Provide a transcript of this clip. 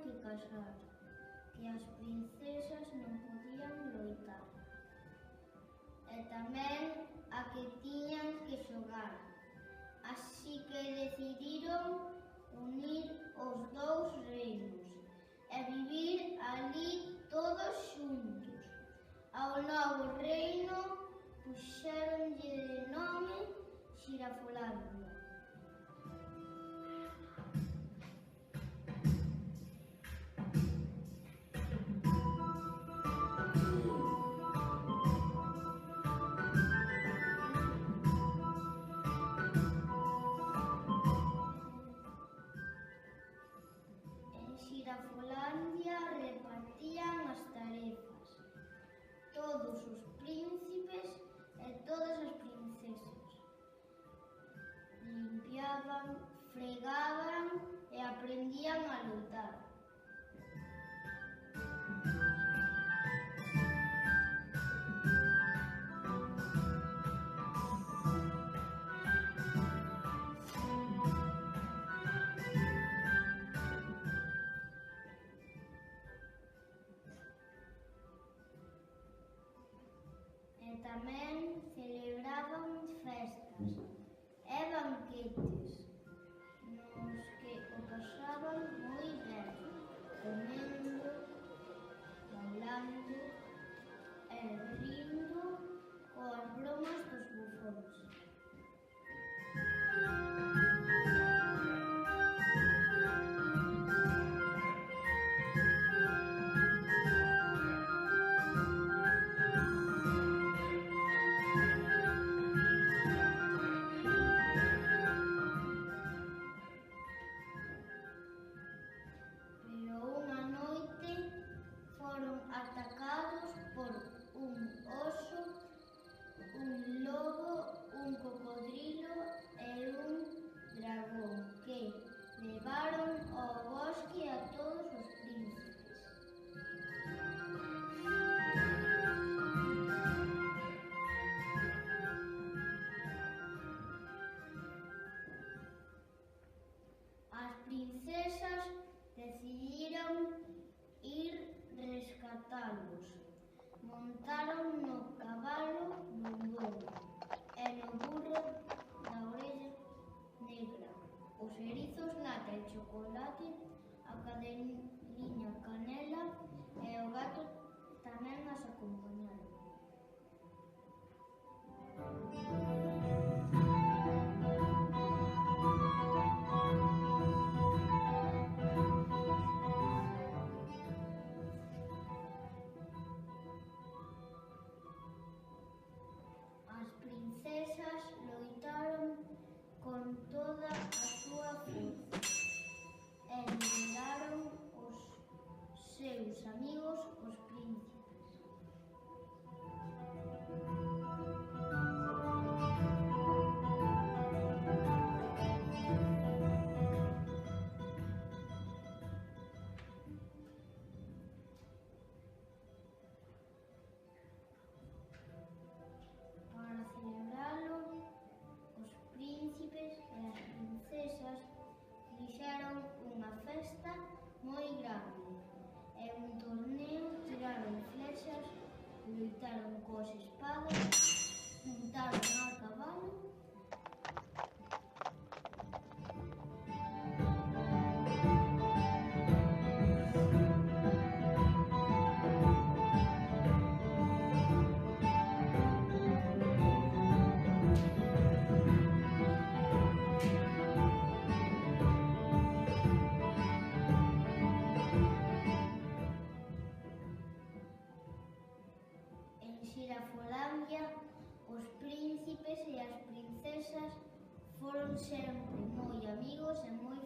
que casar, que as princesas non podían loitar, e tamén a que tiñan que xogar. Así que decidiron unir os dous reinos e vivir ali todos xuntos. Ao novo reino puxéronlle de nome Xirafolandia. En Xirafolandia repartían as tarefas todos os príncipes e todas as princesas. Limpiaban, fregaban e aprendían a loitar. E tamén celebraban festas e banquetes nos que o pasaban moi ben, comendo, bailando e rindo coas bromas dos bufóns. Pero unha noite foron atacados por un oso, un lobo, un cocodrilo e un dragón que levaron ao bosque a todos os príncipes. As princesas decidiron ir rescatalos. Montaron no cabalo Bombón e no burro da orella negra, os erizos Nata e Chocolate, a cadeliña Canela e o gato tamén as acompañaron. As princesas loitaron con toda a súa forza e liberaron os seus amigos, os príncipes. Para celebralo, os príncipes e as princesas fixeron unha festa moi grande e un torneo, tiraron flechas, loitaron coas espadas, montaron a cabalo en Xirafolandia. Os príncipes e as princesas foron sempre moi amigos e moi